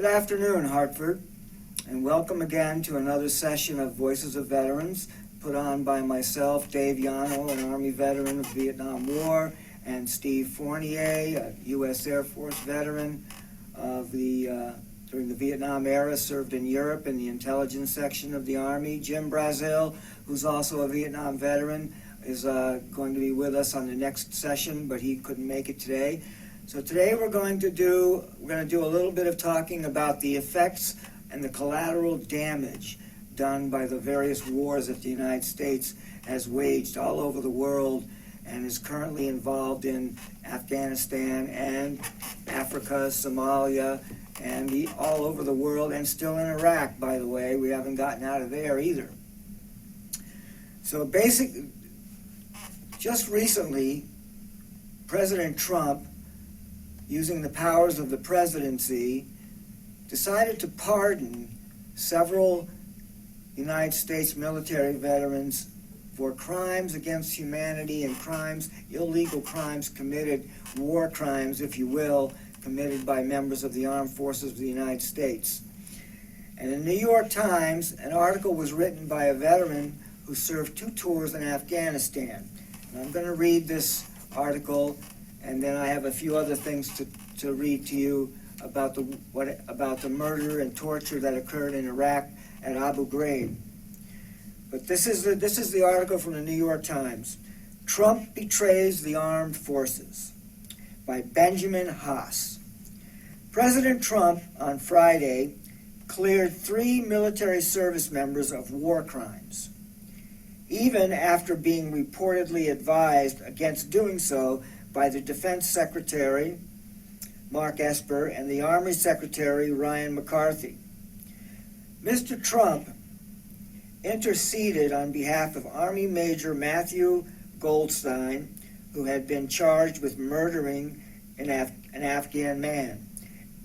Good afternoon, Hartford, and welcome again to another session of Voices of Veterans, put on by myself, Dave Yano, an Army veteran of the Vietnam War, and Steve Fournier, a U.S. Air Force veteran of during the Vietnam era, served in Europe in the intelligence section of the Army. Jim Brazil, who's also a Vietnam veteran, is going to be with us on the next session, but he couldn't make it today. So today we're going to do a little bit of talking about the effects and the collateral damage done by the various wars that the United States has waged all over the world and is currently involved in Afghanistan and Africa, Somalia, and all over the world, and still in Iraq, by the way. We haven't gotten out of there either. So just recently, President Trump, using the powers of the presidency, decided to pardon several United States military veterans for crimes against humanity and illegal crimes committed, war crimes, if you will, committed by members of the armed forces of the United States. And in the New York Times, an article was written by a veteran who served 2 tours in Afghanistan. And I'm going to read this article, and then I have a few other things to read to you about the murder and torture that occurred in Iraq at Abu Ghraib. But this is the article from the New York Times. Trump Betrays the Armed Forces by Benjamin Haas. President Trump on Friday cleared 3 military service members of war crimes, even after being reportedly advised against doing so by the Defense Secretary, Mark Esper, and the Army Secretary, Ryan McCarthy. Mr. Trump interceded on behalf of Army Major Matthew Goldstein, who had been charged with murdering an Afghan man,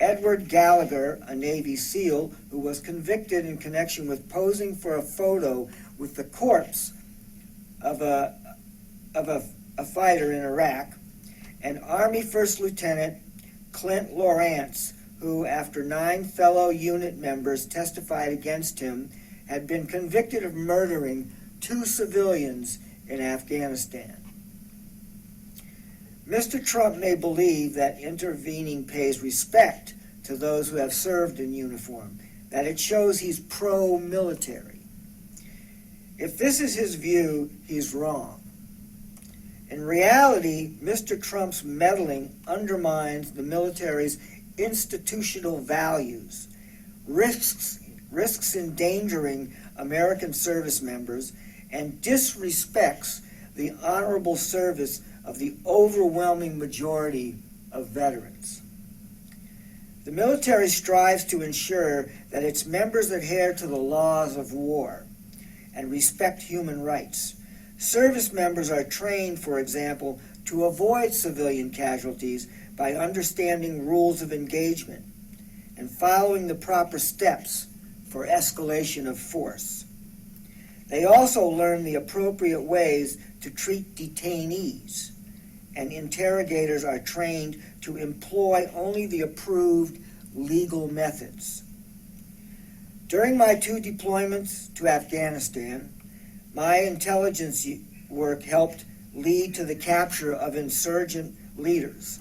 Edward Gallagher, a Navy SEAL, who was convicted in connection with posing for a photo with the corpse of a fighter in Iraq, and Army First Lieutenant Clint Lawrence, who, after 9 fellow unit members testified against him, had been convicted of murdering 2 civilians in Afghanistan. Mr. Trump may believe that intervening pays respect to those who have served in uniform, that it shows he's pro-military. If this is his view, he's wrong. In reality, Mr. Trump's meddling undermines the military's institutional values, risks endangering American service members, and disrespects the honorable service of the overwhelming majority of veterans. The military strives to ensure that its members adhere to the laws of war and respect human rights. Service members are trained, for example, to avoid civilian casualties by understanding rules of engagement and following the proper steps for escalation of force. They also learn the appropriate ways to treat detainees, and interrogators are trained to employ only the approved legal methods. During my 2 deployments to Afghanistan, my intelligence work helped lead to the capture of insurgent leaders.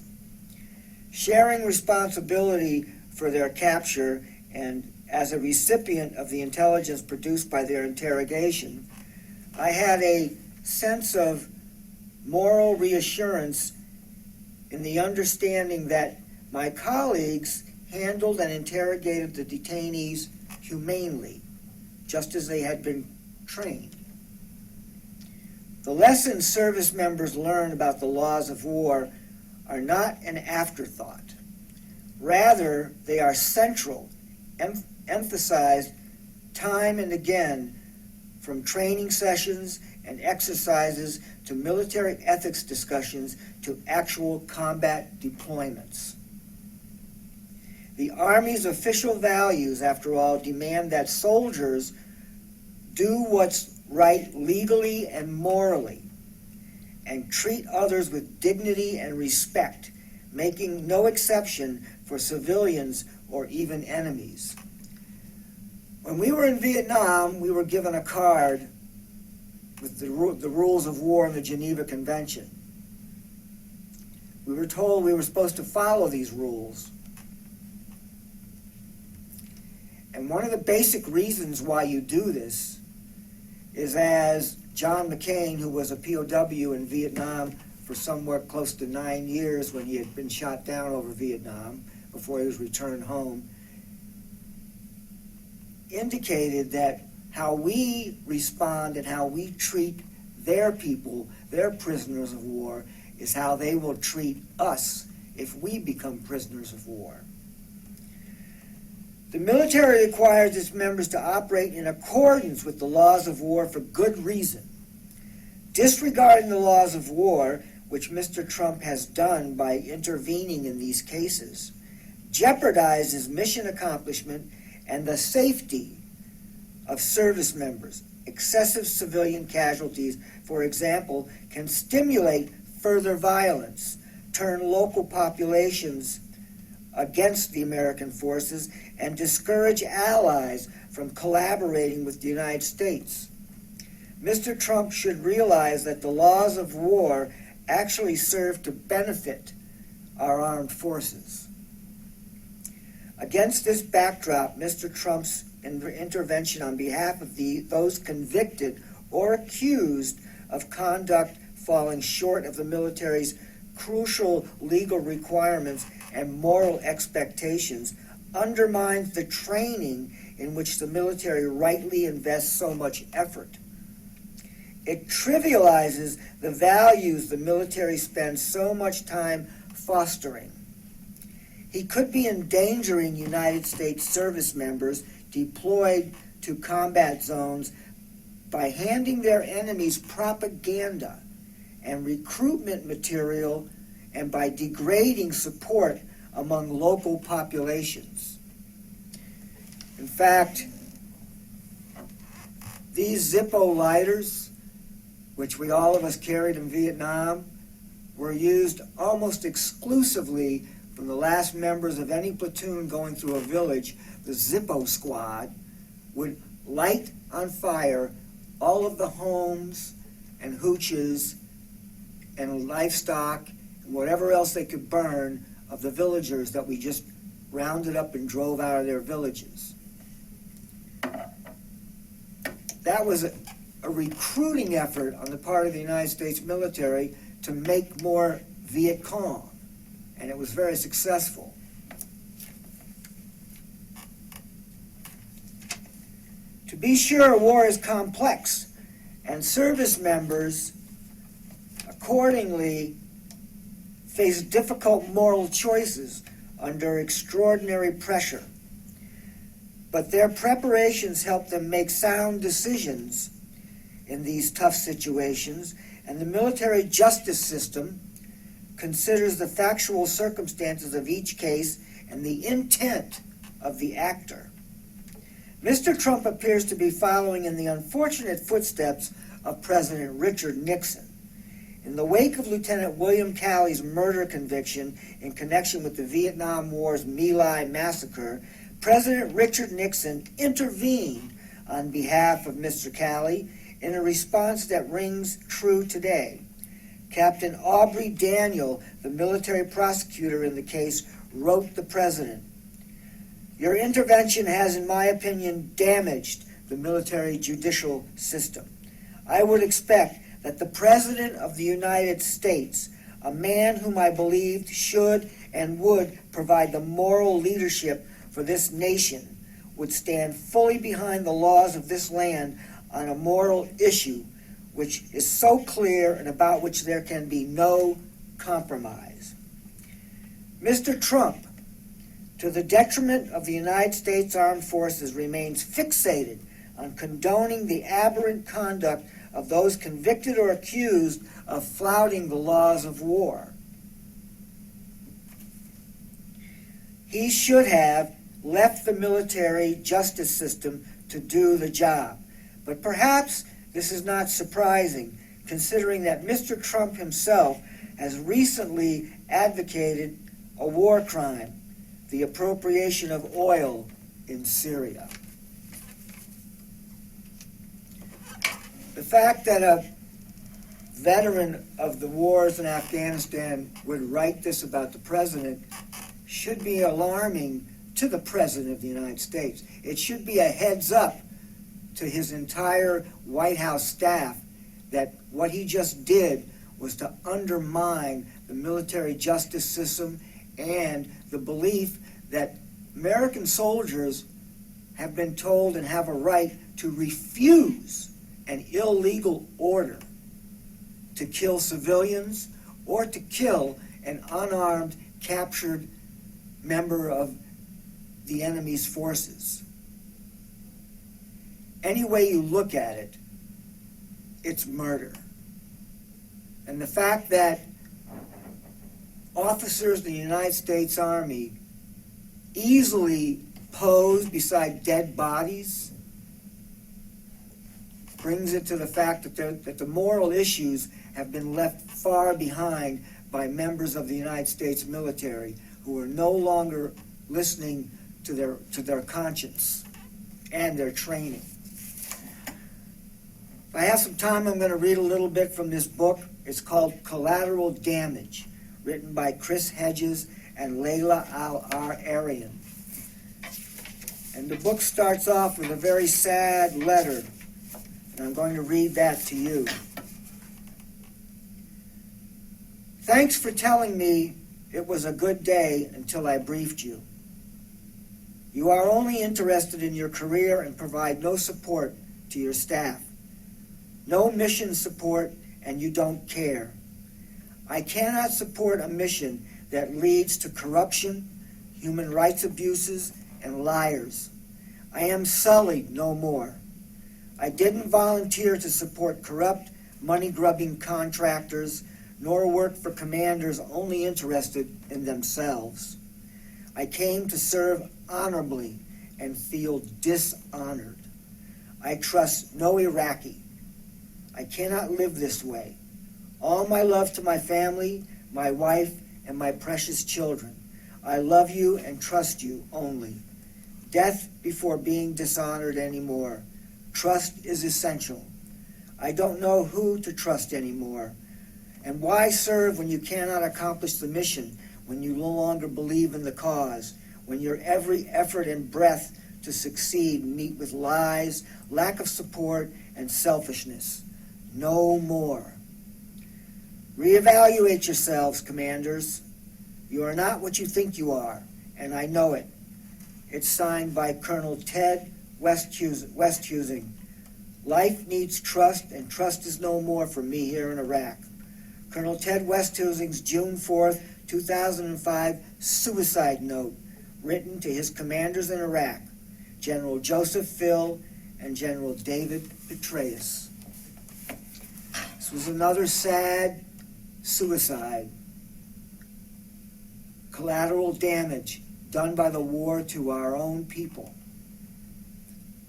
Sharing responsibility for their capture, and as a recipient of the intelligence produced by their interrogation, I had a sense of moral reassurance in the understanding that my colleagues handled and interrogated the detainees humanely, just as they had been trained. The lessons service members learn about the laws of war are not an afterthought. Rather, they are central, emphasized time and again, from training sessions and exercises to military ethics discussions to actual combat deployments. The Army's official values, after all, demand that soldiers do what's right legally and morally, and treat others with dignity and respect, making no exception for civilians or even enemies. When we were in Vietnam, we were given a card with the rules of war and the Geneva Convention. We were told we were supposed to follow these rules. And one of the basic reasons why you do this is, as John McCain, who was a POW in Vietnam for somewhere close to 9 years when he had been shot down over Vietnam before he was returned home, indicated that how we respond and how we treat their people, their prisoners of war, is how they will treat us if we become prisoners of war. The military requires its members to operate in accordance with the laws of war for good reason. Disregarding the laws of war, which Mr. Trump has done by intervening in these cases, jeopardizes mission accomplishment and the safety of service members. Excessive civilian casualties, for example, can stimulate further violence, turn local populations against the American forces, and discourage allies from collaborating with the United States. Mr. Trump should realize that the laws of war actually serve to benefit our armed forces. Against this backdrop, Mr. Trump's intervention on behalf of those convicted or accused of conduct falling short of the military's crucial legal requirements and moral expectations undermines the training in which the military rightly invests so much effort. It trivializes the values the military spends so much time fostering. He could be endangering United States service members deployed to combat zones by handing their enemies propaganda and recruitment material, and by degrading support among local populations. In fact, these Zippo lighters, which all of us carried in Vietnam, were used almost exclusively from the last members of any platoon going through a village. The Zippo squad would light on fire all of the homes and hooches and livestock and whatever else they could burn of the villagers that we just rounded up and drove out of their villages. That was a recruiting effort on the part of the United States military to make more Viet Cong, and it was very successful. To be sure, war is complex, and service members accordingly face difficult moral choices under extraordinary pressure. But their preparations help them make sound decisions in these tough situations, and the military justice system considers the factual circumstances of each case and the intent of the actor. Mr. Trump appears to be following in the unfortunate footsteps of President Richard Nixon. In the wake of Lieutenant William Calley's murder conviction in connection with the Vietnam War's My Lai massacre, President Richard Nixon intervened on behalf of Mr. Calley in a response that rings true today. Captain Aubrey Daniel, the military prosecutor in the case, wrote the president, "Your intervention has, in my opinion, damaged the military judicial system. I would expect that the President of the United States, a man whom I believed should and would provide the moral leadership for this nation, would stand fully behind the laws of this land on a moral issue which is so clear and about which there can be no compromise." Mr. Trump, to the detriment of the United States Armed Forces, remains fixated on condoning the aberrant conduct of those convicted or accused of flouting the laws of war. He should have left the military justice system to do the job. But perhaps this is not surprising, considering that Mr. Trump himself has recently advocated a war crime the appropriation of oil in Syria. The fact that a veteran of the wars in Afghanistan would write this about the president should be alarming to the President of the United States. It should be a heads up to his entire White House staff that what he just did was to undermine the military justice system and the belief that American soldiers have been told and have a right to refuse an illegal order to kill civilians or to kill an unarmed, captured member of the enemy's forces. Any way you look at it, it's murder. And the fact that officers of the United States Army easily pose beside dead bodies brings it to the fact that the moral issues have been left far behind by members of the United States military who are no longer listening to their conscience and their training. If I have some time, I'm going to read a little bit from this book. It's called Collateral Damage, written by Chris Hedges and Layla Al-Arian. And the book starts off with a very sad letter, and I'm going to read that to you. Thanks for telling me it was a good day until I briefed you. You are only interested in your career and provide no support to your staff. No mission support, and you don't care. I cannot support a mission that leads to corruption, human rights abuses, and liars. I am sullied no more. I didn't volunteer to support corrupt, money-grubbing contractors, nor work for commanders only interested in themselves. I came to serve honorably and feel dishonored. I trust no Iraqi. I cannot live this way. All my love to my family, my wife, and my precious children. I love you and trust you only. Death before being dishonored anymore. Trust is essential. I don't know who to trust anymore. And why serve when you cannot accomplish the mission, when you no longer believe in the cause, when your every effort and breath to succeed meet with lies, lack of support, and selfishness? No more. Reevaluate yourselves, commanders. You are not what you think you are, and I know it. It's signed by Colonel Ted Westhusing. Life needs trust, and trust is no more for me here in Iraq. Colonel Ted Westhusing's June 4th, 2005 suicide note written to his commanders in Iraq, General Joseph Phil and General David Petraeus. This was another sad suicide. Collateral damage done by the war to our own people,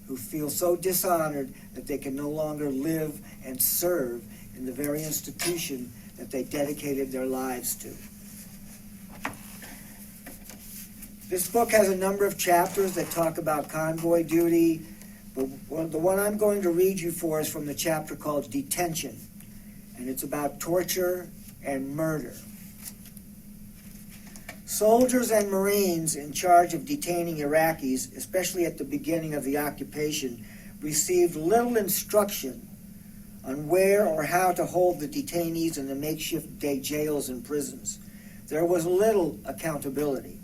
who feel so dishonored that they can no longer live and serve in the very institution that they dedicated their lives to. This book has a number of chapters that talk about convoy duty, but the one I'm going to read you for is from the chapter called Detention, and it's about torture and murder. Soldiers and Marines in charge of detaining Iraqis, especially at the beginning of the occupation, received little instruction on where or how to hold the detainees in the makeshift day jails and prisons. There was little accountability.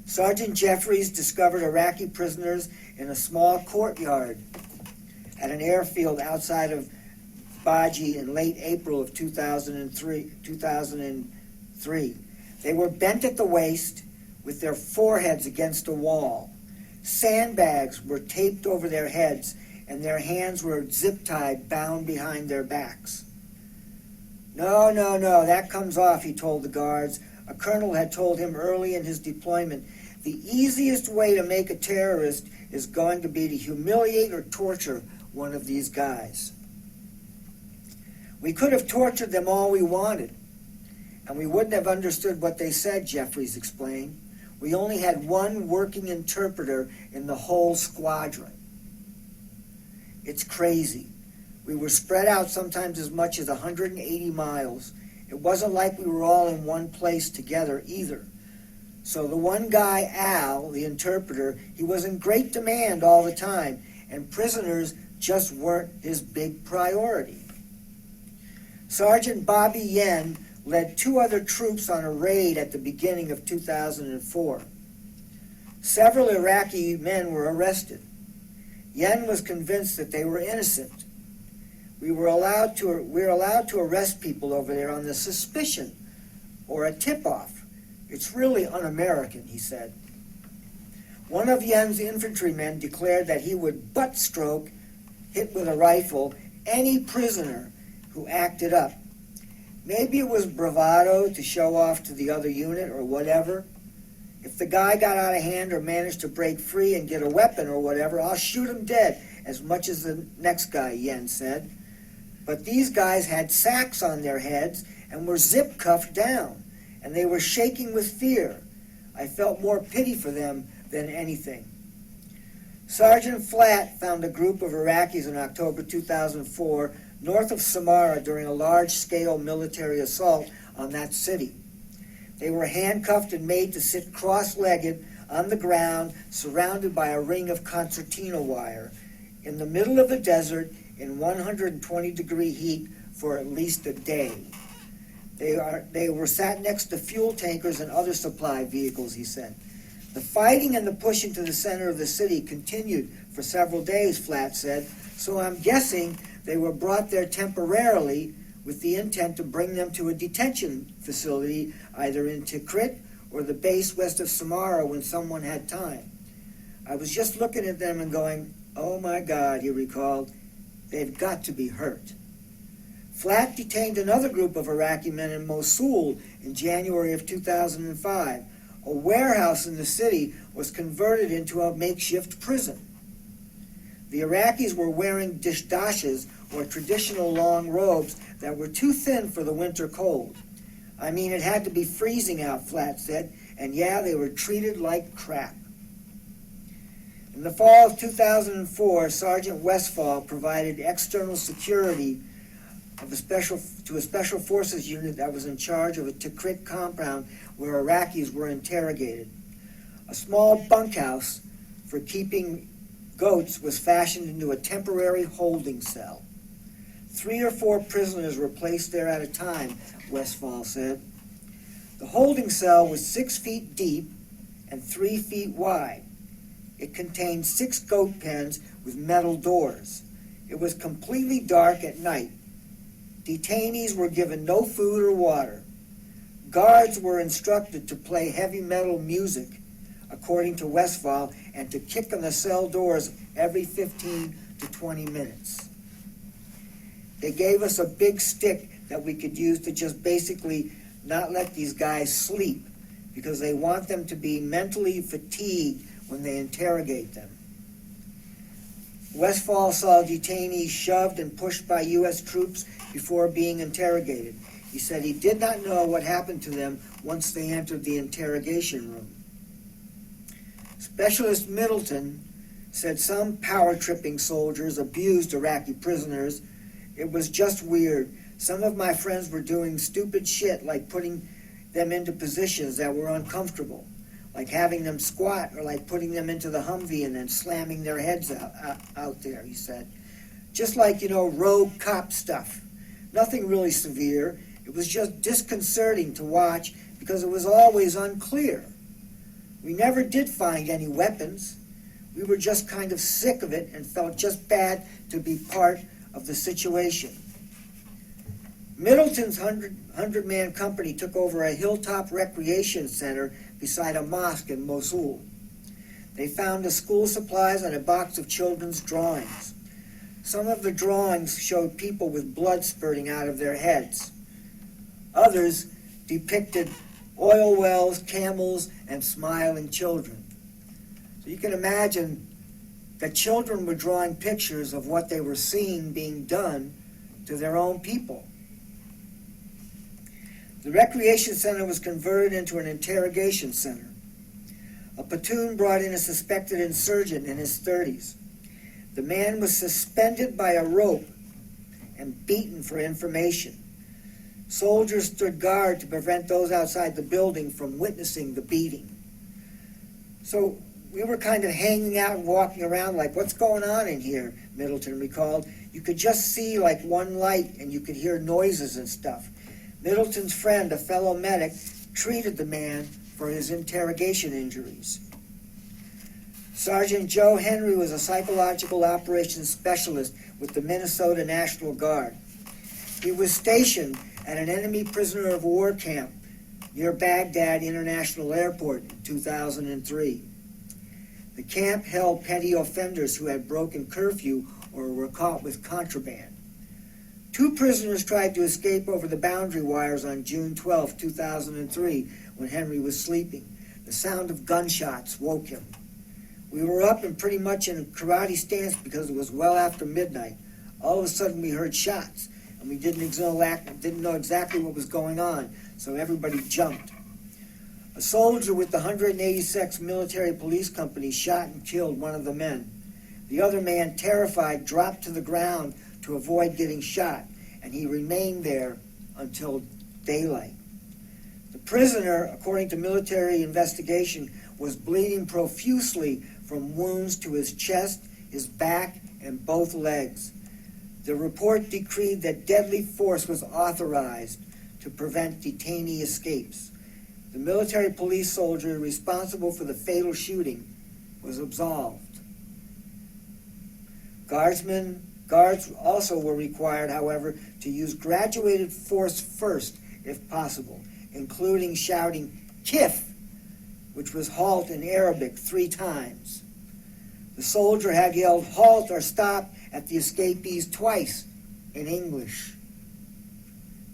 Sergeant Jeffries discovered Iraqi prisoners in a small courtyard at an airfield outside of Baji in late April of 2003. They were bent at the waist with their foreheads against a wall. Sandbags were taped over their heads, and their hands were zip-tied, bound behind their backs. No, that comes off, he told the guards. A colonel had told him early in his deployment, the easiest way to make a terrorist is going to be to humiliate or torture one of these guys. We could have tortured them all we wanted, and we wouldn't have understood what they said, Jeffries explained. We only had one working interpreter in the whole squadron. It's crazy. We were spread out sometimes as much as 180 miles. It wasn't like we were all in one place together either. So the one guy, Al, the interpreter, he was in great demand all the time, and prisoners just weren't his big priority. Sergeant Bobby Yen led 2 other troops on a raid at the beginning of 2004. Several Iraqi men were arrested. Yen was convinced that they were innocent. We were allowed to arrest people over there on the suspicion or a tip-off. It's really un-American, he said. One of Yen's infantrymen declared that he would butt-stroke, hit with a rifle, any prisoner who acted up. Maybe it was bravado to show off to the other unit or whatever. If the guy got out of hand or managed to break free and get a weapon or whatever, I'll shoot him dead as much as the next guy, Yen said. But these guys had sacks on their heads and were zip-cuffed down, and they were shaking with fear. I felt more pity for them than anything. Sergeant Flatt found a group of Iraqis in October 2004 north of Samarra during a large-scale military assault on that city. They were handcuffed and made to sit cross-legged on the ground, surrounded by a ring of concertina wire, in the middle of the desert in 120-degree heat for at least a day. They were sat next to fuel tankers and other supply vehicles, he said. The fighting and the pushing to the center of the city continued for several days, Flatt said, so I'm guessing they were brought there temporarily with the intent to bring them to a detention facility either in Tikrit or the base west of Samarra when someone had time. I was just looking at them and going, oh my God, he recalled, they've got to be hurt. Flatt detained another group of Iraqi men in Mosul in January of 2005. A warehouse in the city was converted into a makeshift prison. The Iraqis were wearing dishdashes, or traditional long robes, that were too thin for the winter cold. I mean, it had to be freezing out, Flatt said, and yeah, they were treated like crap. In the fall of 2004, Sergeant Westphal provided external security to a special forces unit that was in charge of a Tikrit compound where Iraqis were interrogated. A small bunkhouse for keeping goats was fashioned into a temporary holding cell. 3 or 4 prisoners were placed there at a time, Westphal said. The holding cell was 6 feet deep and 3 feet wide. It contained 6 goat pens with metal doors. It was completely dark at night. Detainees were given no food or water. Guards were instructed to play heavy metal music, according to Westphal, and to kick on the cell doors every 15 to 20 minutes. They gave us a big stick that we could use to just basically not let these guys sleep, because they want them to be mentally fatigued when they interrogate them. Westphal saw detainees shoved and pushed by U.S. troops before being interrogated. He said he did not know what happened to them once they entered the interrogation room. Specialist Middleton said some power-tripping soldiers abused Iraqi prisoners. It was just weird. Some of my friends were doing stupid shit like putting them into positions that were uncomfortable, like having them squat or like putting them into the Humvee and then slamming their heads out there, he said. Just like, rogue cop stuff. Nothing really severe. It was just disconcerting to watch because it was always unclear. We never did find any weapons. We were just kind of sick of it and felt just bad to be part of the situation. Middleton's 100-man company took over a hilltop recreation center beside a mosque in Mosul. They found the school supplies and a box of children's drawings. Some of the drawings showed people with blood spurting out of their heads. Others depicted oil wells, camels, and smiling children. So you can imagine that children were drawing pictures of what they were seeing being done to their own people. The recreation center was converted into an interrogation center. A platoon brought in a suspected insurgent in his 30s. The man was suspended by a rope and beaten for information. Soldiers stood guard to prevent those outside the building from witnessing the beating. So we were kind of hanging out and walking around like, what's going on in here, Middleton recalled. You could just see like one light and you could hear noises and stuff. Middleton's friend, a fellow medic, treated the man for his interrogation injuries. Sergeant Joe Henry was a psychological operations specialist with the Minnesota National Guard. He was stationed at an enemy prisoner of war camp near Baghdad International Airport in 2003. The camp held petty offenders who had broken curfew or were caught with contraband. 2 prisoners tried to escape over the boundary wires on June 12, 2003, when Henry was sleeping. The sound of gunshots woke him. We were up and pretty much in a karate stance because it was well after midnight. All of a sudden we heard shots, and we didn't know exactly what was going on, so everybody jumped. A soldier with the 186th Military Police Company shot and killed one of the men. The other man, terrified, dropped to the ground to avoid getting shot, and he remained there until daylight. The prisoner, according to military investigation, was bleeding profusely from wounds to his chest, his back, and both legs. The report decreed that deadly force was authorized to prevent detainee escapes. The military police soldier responsible for the fatal shooting was absolved. Guards also were required, however, to use graduated force first, if possible, including shouting "Kif," which was halt in Arabic 3 times. The soldier had yelled halt or stop at the escapees twice in English.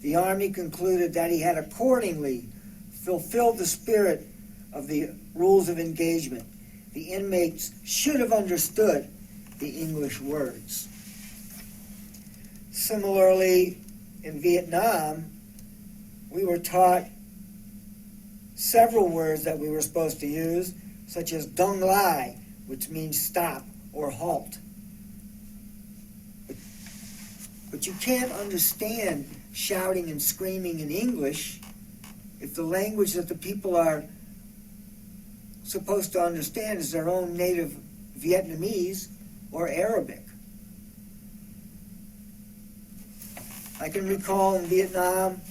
The Army concluded that he had accordingly fulfilled the spirit of the rules of engagement. The inmates should have understood the English words. Similarly, in Vietnam, we were taught several words that we were supposed to use, such as "Dong Lai," which means stop or halt. But you can't understand shouting and screaming in English if the language that the people are supposed to understand is their own native Vietnamese or Arabic. I can recall in Vietnam,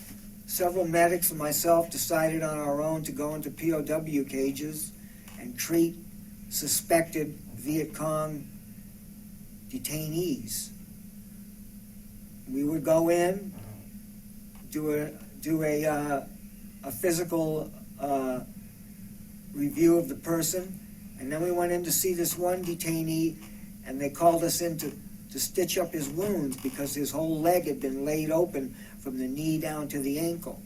several medics and myself decided on our own to go into POW cages and treat suspected Viet Cong detainees. We would go in, do a physical review of the person, and then we went in to see this one detainee, and they called us in to stitch up his wounds because his whole leg had been laid open from the knee down to the ankle.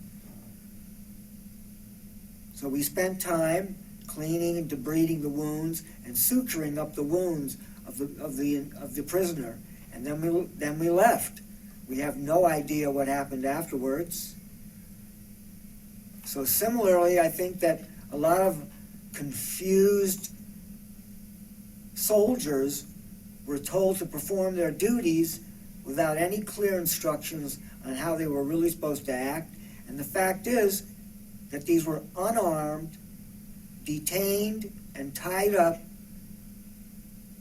So we spent time cleaning and debriding the wounds and suturing up the wounds of the prisoner, and then we left. We have no idea what happened afterwards. So similarly, I think that a lot of confused soldiers were told to perform their duties without any clear instructions on how they were really supposed to act. And the fact is that these were unarmed, detained, and tied up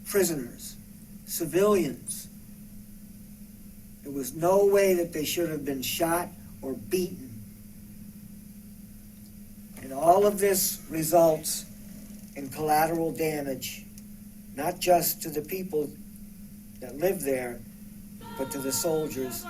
prisoners, civilians. There was no way that they should have been shot or beaten. And all of this results in collateral damage, not just to the people that live there, but to the soldiers